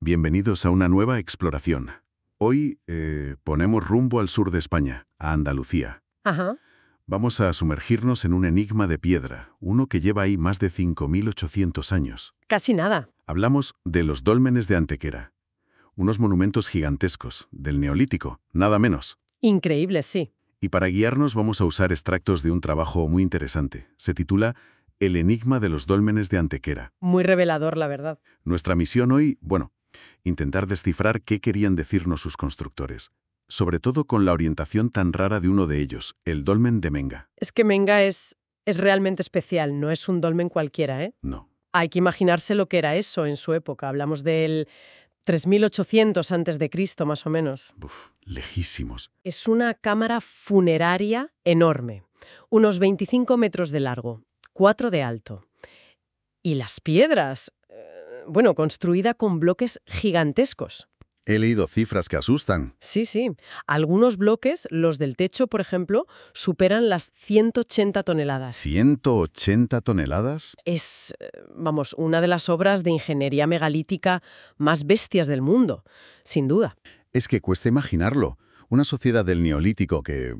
Bienvenidos a una nueva exploración. Hoy ponemos rumbo al sur de España, a Andalucía. Ajá. Vamos a sumergirnos en un enigma de piedra, uno que lleva ahí más de 5.800 años. Casi nada. Hablamos de los dólmenes de Antequera, unos monumentos gigantescos, del Neolítico, nada menos. Increíble, sí. Y para guiarnos vamos a usar extractos de un trabajo muy interesante. Se titula El enigma de los dólmenes de Antequera. Muy revelador, la verdad. Nuestra misión hoy, intentar descifrar qué querían decirnos sus constructores, sobre todo con la orientación tan rara de uno de ellos, el dolmen de Menga. Es que Menga es realmente especial, no es un dolmen cualquiera, ¿eh? No. Hay que imaginarse lo que era eso en su época. Hablamos del 3800 a.C., más o menos. Lejísimos. Es una cámara funeraria enorme, unos 25 metros de largo, 4 de alto. Y las piedras, construida con bloques gigantescos. He leído cifras que asustan. Sí, sí. Algunos bloques, los del techo, por ejemplo, superan las 180 toneladas. ¿180 toneladas? Es, una de las obras de ingeniería megalítica más bestias del mundo, sin duda. Es que cuesta imaginarlo. Una sociedad del Neolítico que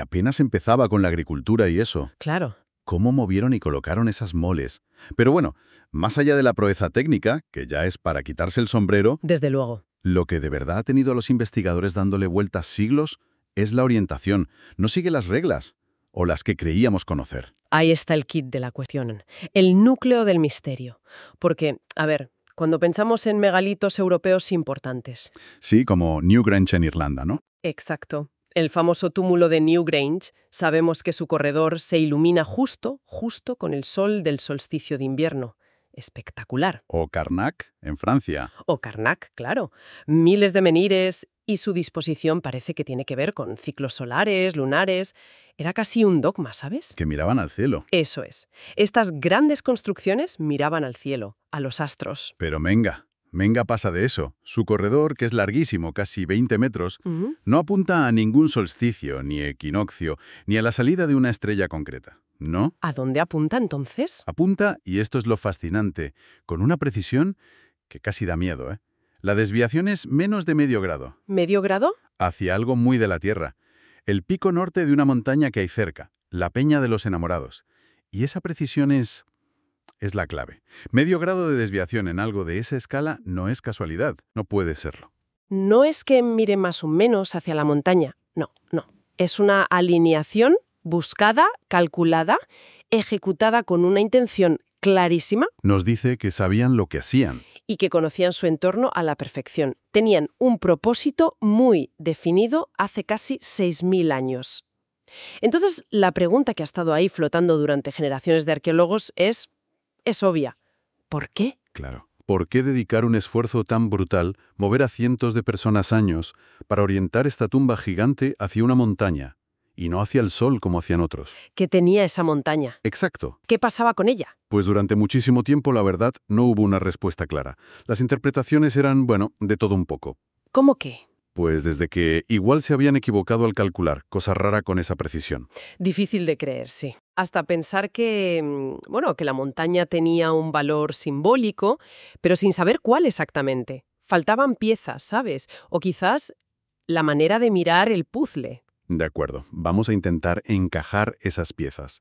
apenas empezaba con la agricultura y eso. Claro. ¿Cómo movieron y colocaron esas moles? Pero más allá de la proeza técnica, que ya es para quitarse el sombrero, Desde luego. lo que de verdad ha tenido a los investigadores dándole vueltas siglos es la orientación. No sigue las reglas, o las que creíamos conocer. Ahí está el kit de la cuestión, el núcleo del misterio. Porque, cuando pensamos en megalitos europeos importantes. Sí, como Newgrange en Irlanda, ¿no? Exacto. El famoso túmulo de Newgrange, sabemos que su corredor se ilumina justo con el sol del solsticio de invierno. Espectacular. O Karnak, en Francia. O Karnak, claro. Miles de menhires y su disposición parece que tiene que ver con ciclos solares, lunares. Era casi un dogma, ¿sabes? Que miraban al cielo. Eso es. Estas grandes construcciones miraban al cielo, a los astros. Pero Menga pasa de eso. Su corredor, que es larguísimo, casi 20 metros, no apunta a ningún solsticio, ni equinoccio, ni a la salida de una estrella concreta. ¿No? ¿A dónde apunta entonces? Apunta, y esto es lo fascinante, con una precisión que casi da miedo, ¿eh? La desviación es menos de medio grado. ¿Medio grado? Hacia algo muy de la Tierra. El pico norte de una montaña que hay cerca, la Peña de los Enamorados. Y esa precisión es la clave. Medio grado de desviación en algo de esa escala no es casualidad, no puede serlo. No es que mire más o menos hacia la montaña, no. Es una alineación buscada, calculada, ejecutada con una intención clarísima. Nos dice que sabían lo que hacían. Y que conocían su entorno a la perfección. Tenían un propósito muy definido hace casi 6.000 años. Entonces, la pregunta que ha estado ahí flotando durante generaciones de arqueólogos es obvia. ¿Por qué? Claro. ¿Por qué dedicar un esfuerzo tan brutal, mover a cientos de personas años, para orientar esta tumba gigante hacia una montaña, y no hacia el sol como hacían otros? ¿Qué tenía esa montaña? Exacto. ¿Qué pasaba con ella? Pues durante muchísimo tiempo, la verdad, no hubo una respuesta clara. Las interpretaciones eran, de todo un poco. ¿Cómo qué? Pues desde que igual se habían equivocado al calcular, cosa rara con esa precisión. Difícil de creer, sí. Hasta pensar que la montaña tenía un valor simbólico, pero sin saber cuál exactamente. Faltaban piezas, ¿sabes? O quizás la manera de mirar el puzzle. De acuerdo, vamos a intentar encajar esas piezas.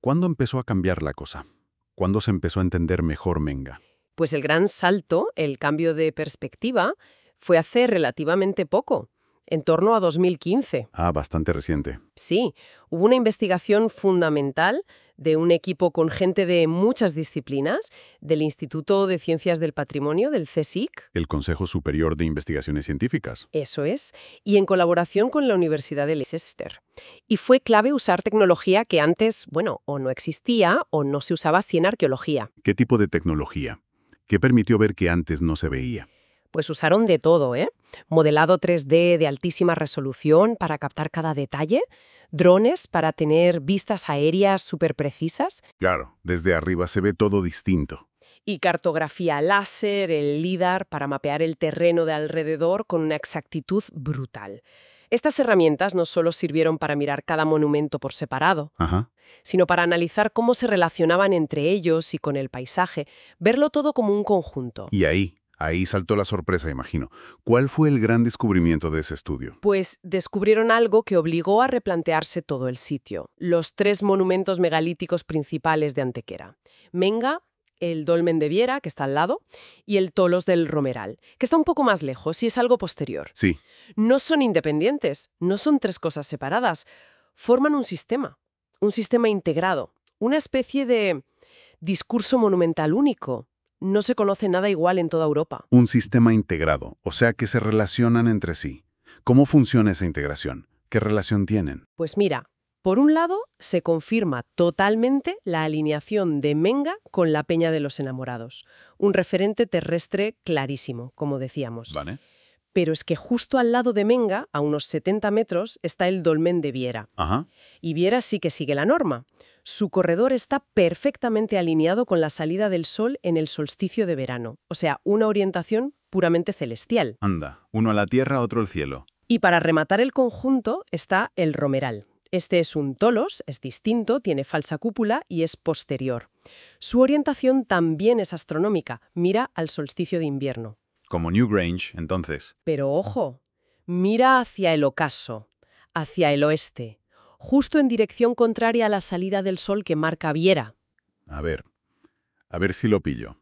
¿Cuándo empezó a cambiar la cosa? ¿Cuándo se empezó a entender mejor Menga? Pues el gran salto, el cambio de perspectiva, fue hace relativamente poco, en torno a 2015. Ah, bastante reciente. Sí, hubo una investigación fundamental de un equipo con gente de muchas disciplinas, del Instituto de Ciencias del Patrimonio, del CSIC. El Consejo Superior de Investigaciones Científicas. Eso es, y en colaboración con la Universidad de Leicester. Y fue clave usar tecnología que antes, o no existía o no se usaba así en arqueología. ¿Qué tipo de tecnología? ¿Qué permitió ver que antes no se veía? Pues usaron de todo, ¿eh? Modelado 3D de altísima resolución para captar cada detalle, drones para tener vistas aéreas súper precisas. Claro, desde arriba se ve todo distinto. Y cartografía láser, el LIDAR, para mapear el terreno de alrededor con una exactitud brutal. Estas herramientas no solo sirvieron para mirar cada monumento por separado, sino para analizar cómo se relacionaban entre ellos y con el paisaje, verlo todo como un conjunto. Y ahí, Ahí saltó la sorpresa, imagino. ¿Cuál fue el gran descubrimiento de ese estudio? Pues descubrieron algo que obligó a replantearse todo el sitio. Los 3 monumentos megalíticos principales de Antequera. Menga, el Dolmen de Viera, que está al lado, y el Tolos del Romeral, que está un poco más lejos y es algo posterior. Sí, No son independientes, no son 3 cosas separadas. Forman un sistema integrado, una especie de discurso monumental único. No se conoce nada igual en toda Europa. un sistema integrado, o sea que se relacionan entre sí. ¿Cómo funciona esa integración? ¿Qué relación tienen? Pues mira, por un lado, se confirma totalmente la alineación de Menga con la Peña de los Enamorados, un referente terrestre clarísimo, como decíamos. ¿Vale? Pero es que justo al lado de Menga, a unos 70 metros, está el Dolmen de Viera. Ajá. Y Viera sí que sigue la norma. Su corredor está perfectamente alineado con la salida del sol en el solsticio de verano, o sea, una orientación puramente celestial. Anda, uno a la tierra, otro al cielo. Y para rematar el conjunto está el Romeral. Este es un tolos, es distinto, tiene falsa cúpula y es posterior. Su orientación también es astronómica, mira al solsticio de invierno. Como Newgrange, entonces. Pero ojo, mira hacia el ocaso, hacia el oeste, justo en dirección contraria a la salida del sol que marca Viera. A ver si lo pillo.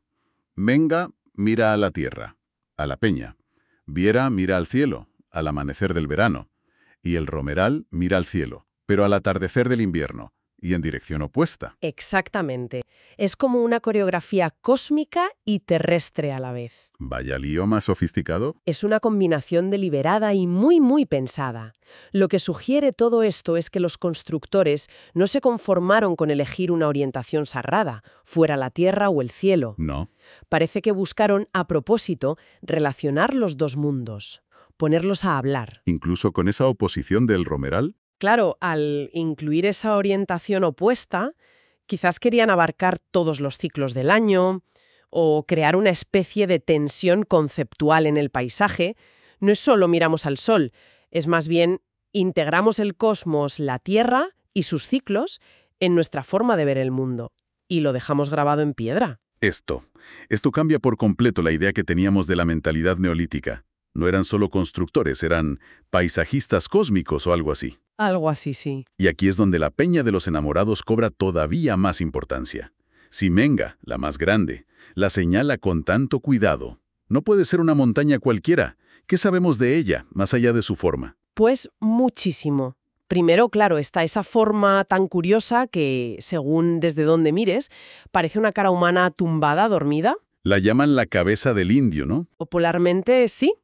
Menga mira a la tierra, a la peña. Viera mira al cielo, al amanecer del verano. Y el Romeral mira al cielo, pero al atardecer del invierno, y en dirección opuesta. Exactamente. Es como una coreografía cósmica y terrestre a la vez. Vaya lío más sofisticado. Es una combinación deliberada y muy pensada. Lo que sugiere todo esto es que los constructores no se conformaron con elegir una orientación sagrada, fuera la tierra o el cielo. No. Parece que buscaron, a propósito, relacionar los dos mundos, ponerlos a hablar. Incluso con esa oposición del Romeral. Claro, al incluir esa orientación opuesta, quizás querían abarcar todos los ciclos del año o crear una especie de tensión conceptual en el paisaje. No es solo miramos al sol, es más bien integramos el cosmos, la Tierra y sus ciclos en nuestra forma de ver el mundo. Y lo dejamos grabado en piedra. Esto cambia por completo la idea que teníamos de la mentalidad neolítica. No eran solo constructores, eran paisajistas cósmicos o algo así. Algo así, sí. Y aquí es donde la Peña de los Enamorados cobra todavía más importancia. Si Menga, la más grande, la señala con tanto cuidado, no puede ser una montaña cualquiera. ¿Qué sabemos de ella, más allá de su forma? Pues muchísimo. Primero, claro, está esa forma tan curiosa que, según desde donde mires, parece una cara humana tumbada, dormida. La llaman la cabeza del indio, ¿no? Popularmente sí,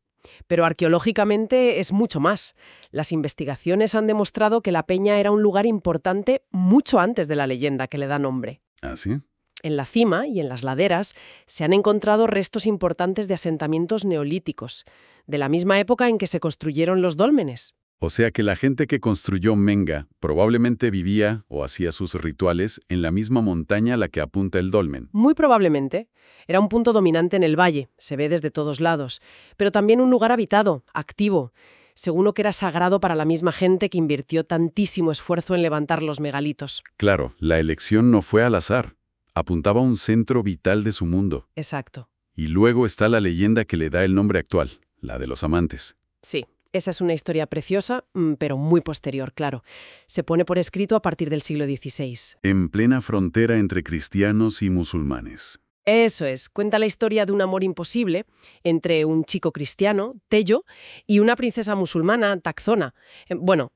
pero arqueológicamente es mucho más. Las investigaciones han demostrado que la peña era un lugar importante mucho antes de la leyenda que le da nombre. ¿Ah, sí? En la cima y en las laderas se han encontrado restos importantes de asentamientos neolíticos, de la misma época en que se construyeron los dólmenes. O sea que la gente que construyó Menga probablemente vivía o hacía sus rituales en la misma montaña a la que apunta el dolmen. Muy probablemente. Era un punto dominante en el valle, se ve desde todos lados, pero también un lugar habitado, activo, según que era sagrado para la misma gente que invirtió tantísimo esfuerzo en levantar los megalitos. Claro, la elección no fue al azar. Apuntaba a un centro vital de su mundo. Exacto. Y luego está la leyenda que le da el nombre actual, la de los amantes. Sí. Esa es una historia preciosa, pero muy posterior, claro. Se pone por escrito a partir del siglo XVI. En plena frontera entre cristianos y musulmanes. Eso es. Cuenta la historia de un amor imposible entre un chico cristiano, Tello, y una princesa musulmana, Taxona.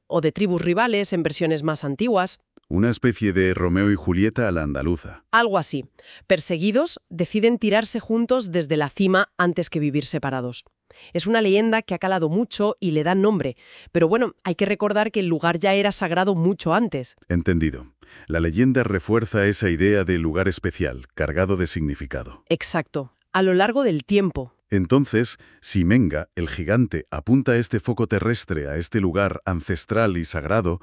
O de tribus rivales en versiones más antiguas. Una especie de Romeo y Julieta a la andaluza. Algo así. Perseguidos, deciden tirarse juntos desde la cima antes que vivir separados. Es una leyenda que ha calado mucho y le da nombre, pero hay que recordar que el lugar ya era sagrado mucho antes. Entendido. La leyenda refuerza esa idea de lugar especial, cargado de significado. Exacto. A lo largo del tiempo. Entonces, si Menga, el gigante, apunta este foco terrestre a este lugar ancestral y sagrado,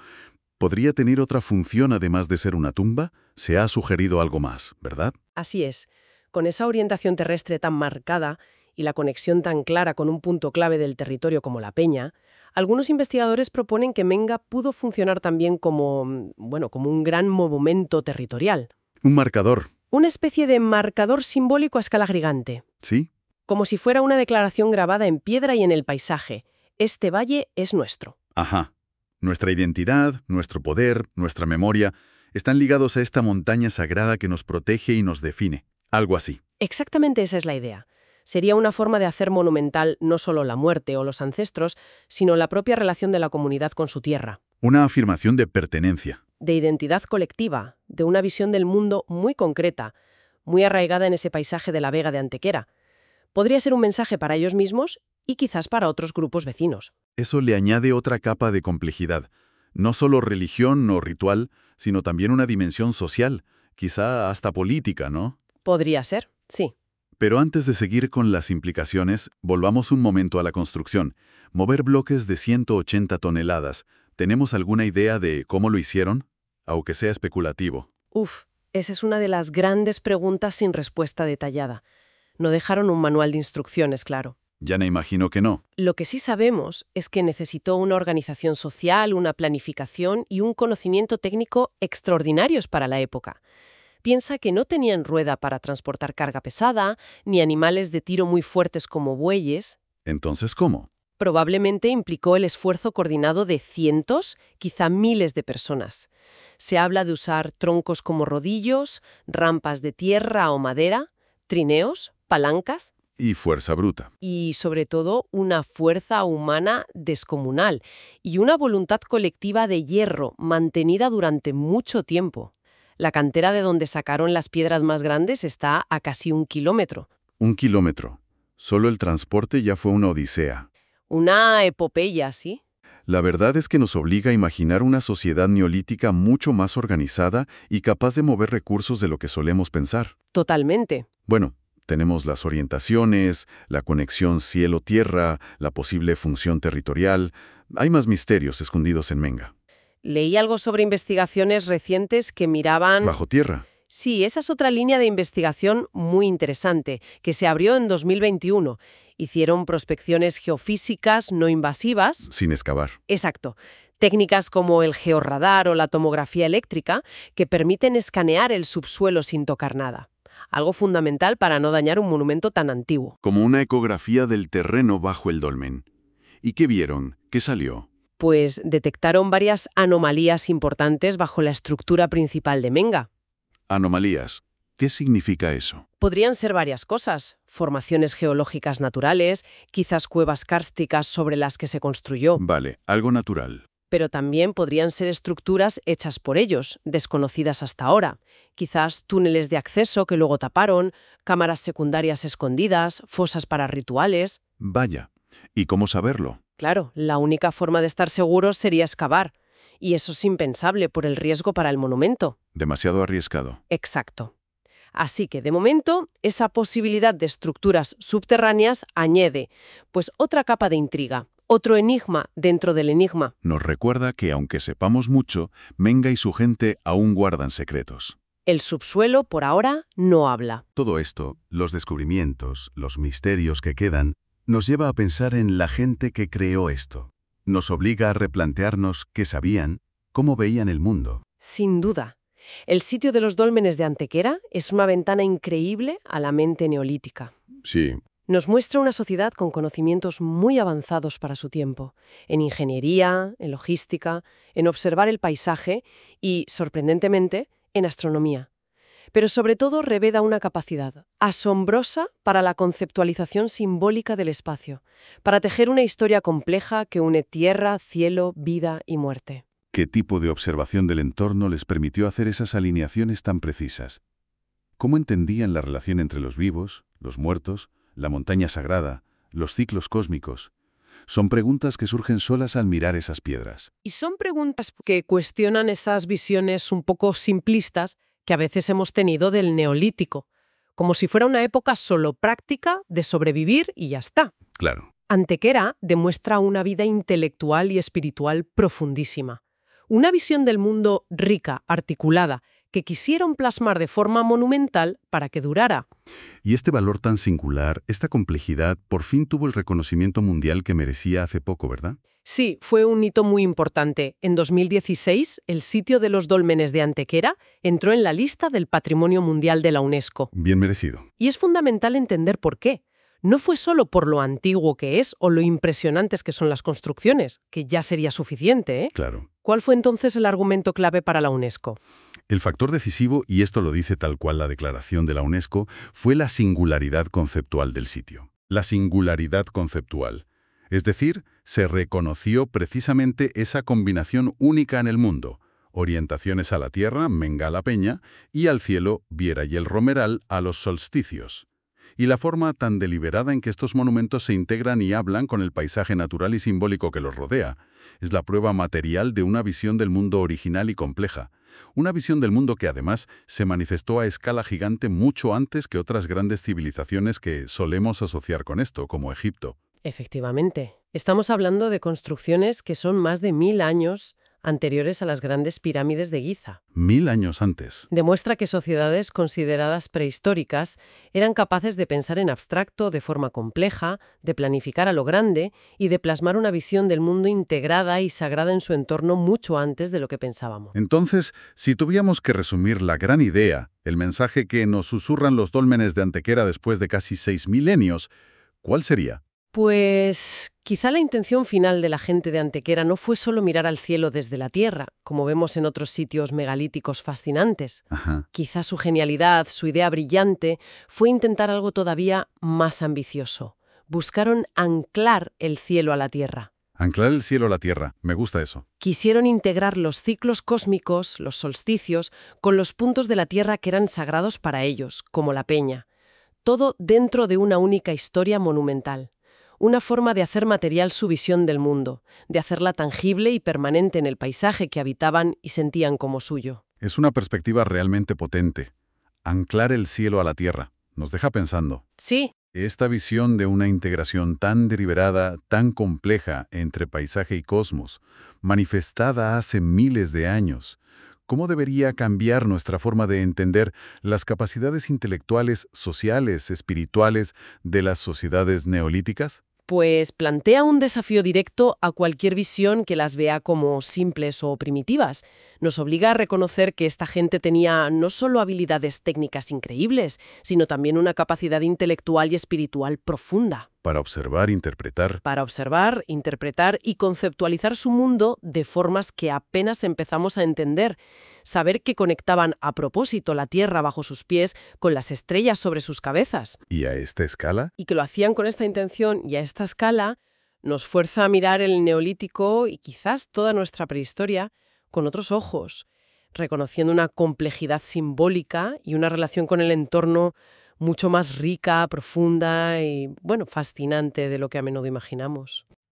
¿podría tener otra función además de ser una tumba? Se ha sugerido algo más, ¿verdad? Así es. Con esa orientación terrestre tan marcada y la conexión tan clara con un punto clave del territorio como la Peña, algunos investigadores proponen que Menga pudo funcionar también como un gran monumento territorial. Un marcador. Una especie de marcador simbólico a escala gigante. Sí. como si fuera una declaración grabada en piedra y en el paisaje. Este valle es nuestro. Ajá. Nuestra identidad, nuestro poder, nuestra memoria, están ligados a esta montaña sagrada que nos protege y nos define. Algo así. Exactamente esa es la idea. Sería una forma de hacer monumental no solo la muerte o los ancestros, sino la propia relación de la comunidad con su tierra. Una afirmación de pertenencia. De identidad colectiva, de una visión del mundo muy concreta, muy arraigada en ese paisaje de la Vega de Antequera. Podría ser un mensaje para ellos mismos y quizás para otros grupos vecinos. Eso le añade otra capa de complejidad. No solo religión o ritual, sino también una dimensión social, quizá hasta política, ¿no? Podría ser, sí. Pero antes de seguir con las implicaciones, volvamos un momento a la construcción. Mover bloques de 180 toneladas. ¿Tenemos alguna idea de cómo lo hicieron? Aunque sea especulativo. Esa es una de las grandes preguntas sin respuesta detallada. No dejaron un manual de instrucciones, claro. Ya me imagino que no. Lo que sí sabemos es que necesitó una organización social, una planificación y un conocimiento técnico extraordinarios para la época. Piensa que no tenían rueda para transportar carga pesada, ni animales de tiro muy fuertes como bueyes. Entonces, ¿cómo? Probablemente implicó el esfuerzo coordinado de cientos, quizá miles de personas. Se habla de usar troncos como rodillos, rampas de tierra o madera, trineos, palancas Y fuerza bruta. y, sobre todo, una fuerza humana descomunal y una voluntad colectiva de hierro mantenida durante mucho tiempo. La cantera de donde sacaron las piedras más grandes está a casi 1 kilómetro. 1 kilómetro. Solo el transporte ya fue una odisea. Una epopeya, ¿sí? La verdad es que nos obliga a imaginar una sociedad neolítica mucho más organizada y capaz de mover recursos de lo que solemos pensar. Totalmente. Bueno, tenemos las orientaciones, la conexión cielo-tierra, la posible función territorial. Hay más misterios escondidos en Menga. Leí algo sobre investigaciones recientes que miraban... Bajo tierra. Sí, esa es otra línea de investigación muy interesante, que se abrió en 2021. Hicieron prospecciones geofísicas no invasivas. Sin excavar. Exacto. Técnicas como el georradar o la tomografía eléctrica que permiten escanear el subsuelo sin tocar nada. Algo fundamental para no dañar un monumento tan antiguo. Como una ecografía del terreno bajo el dolmen. ¿Y qué vieron? ¿Qué salió? Pues detectaron varias anomalías importantes bajo la estructura principal de Menga. Anomalías. ¿Qué significa eso? Podrían ser varias cosas: formaciones geológicas naturales, quizás cuevas kársticas sobre las que se construyó, Vale, algo natural. pero también podrían ser estructuras hechas por ellos, desconocidas hasta ahora. Quizás túneles de acceso que luego taparon, cámaras secundarias escondidas, fosas para rituales. Vaya. ¿Y cómo saberlo? Claro, la única forma de estar seguros sería excavar. Y eso es impensable por el riesgo para el monumento. Demasiado arriesgado. Exacto. Así que, de momento, esa posibilidad de estructuras subterráneas añade, pues, otra capa de intriga, otro enigma dentro del enigma. Nos recuerda que, aunque sepamos mucho, Menga y su gente aún guardan secretos. El subsuelo, por ahora, no habla. Todo esto, los descubrimientos, los misterios que quedan, nos lleva a pensar en la gente que creó esto. Nos obliga a replantearnos qué sabían, cómo veían el mundo. Sin duda. El sitio de los dólmenes de Antequera es una ventana increíble a la mente neolítica. Sí. Nos muestra una sociedad con conocimientos muy avanzados para su tiempo, en ingeniería, en logística, en observar el paisaje y, sorprendentemente, en astronomía. Pero sobre todo revela una capacidad asombrosa para la conceptualización simbólica del espacio, para tejer una historia compleja que une tierra, cielo, vida y muerte. ¿Qué tipo de observación del entorno les permitió hacer esas alineaciones tan precisas? ¿Cómo entendían la relación entre los vivos, los muertos, la montaña sagrada, los ciclos cósmicos? Son preguntas que surgen solas al mirar esas piedras. Y son preguntas que cuestionan esas visiones un poco simplistas que a veces hemos tenido del neolítico, como si fuera una época solo práctica de sobrevivir y ya está. Claro. Antequera demuestra una vida intelectual y espiritual profundísima. Una visión del mundo rica, articulada, que quisieron plasmar de forma monumental para que durara. Y este valor tan singular, esta complejidad, por fin tuvo el reconocimiento mundial que merecía hace poco, ¿verdad? Sí, fue un hito muy importante. En 2016, el sitio de los dólmenes de Antequera entró en la lista del Patrimonio Mundial de la UNESCO. Bien merecido. Y es fundamental entender por qué. no fue solo por lo antiguo que es o lo impresionantes que son las construcciones, que ya sería suficiente, ¿eh? Claro. ¿Cuál fue entonces el argumento clave para la UNESCO? El factor decisivo, y esto lo dice tal cual la declaración de la UNESCO, fue la singularidad conceptual del sitio. La singularidad conceptual. Es decir, se reconoció precisamente esa combinación única en el mundo. Orientaciones a la tierra, Menga a la peña, y al cielo, Viera y el Romeral, a los solsticios. Y la forma tan deliberada en que estos monumentos se integran y hablan con el paisaje natural y simbólico que los rodea, es la prueba material de una visión del mundo original y compleja. Una visión del mundo que además se manifestó a escala gigante mucho antes que otras grandes civilizaciones que solemos asociar con esto, como Egipto. Efectivamente, estamos hablando de construcciones que son más de 1000 años anteriores a las grandes pirámides de Giza. 1000 años antes. Demuestra que sociedades consideradas prehistóricas eran capaces de pensar en abstracto de forma compleja, de planificar a lo grande y de plasmar una visión del mundo integrada y sagrada en su entorno mucho antes de lo que pensábamos. Entonces, si tuviéramos que resumir la gran idea, el mensaje que nos susurran los dólmenes de Antequera después de casi 6 milenios, ¿cuál sería? Pues quizá la intención final de la gente de Antequera no fue solo mirar al cielo desde la Tierra, como vemos en otros sitios megalíticos fascinantes. Ajá. Quizá su genialidad, su idea brillante, fue intentar algo todavía más ambicioso. Buscaron anclar el cielo a la Tierra. Anclar el cielo a la tierra. Me gusta eso. Quisieron integrar los ciclos cósmicos, los solsticios, con los puntos de la Tierra que eran sagrados para ellos, como la peña. Todo dentro de una única historia monumental. Una forma de hacer material su visión del mundo, de hacerla tangible y permanente en el paisaje que habitaban y sentían como suyo. Es una perspectiva realmente potente. Anclar el cielo a la tierra. Nos deja pensando. Sí, Esta visión de una integración tan deliberada, tan compleja entre paisaje y cosmos, manifestada hace miles de años, ¿cómo debería cambiar nuestra forma de entender las capacidades intelectuales, sociales, espirituales de las sociedades neolíticas? pues plantea un desafío directo a cualquier visión que las vea como simples o primitivas. Nos obliga a reconocer que esta gente tenía no solo habilidades técnicas increíbles, sino también una capacidad intelectual y espiritual profunda Para observar, interpretar. para observar, interpretar y conceptualizar su mundo de formas que apenas empezamos a entender. Saber que conectaban a propósito la tierra bajo sus pies con las estrellas sobre sus cabezas. ¿Y a esta escala? Y que lo hacían con esta intención y a esta escala, nos fuerza a mirar el neolítico y quizás toda nuestra prehistoria con otros ojos, reconociendo una complejidad simbólica y una relación con el entorno mucho más rica, profunda y, bueno, fascinante de lo que a menudo imaginamos.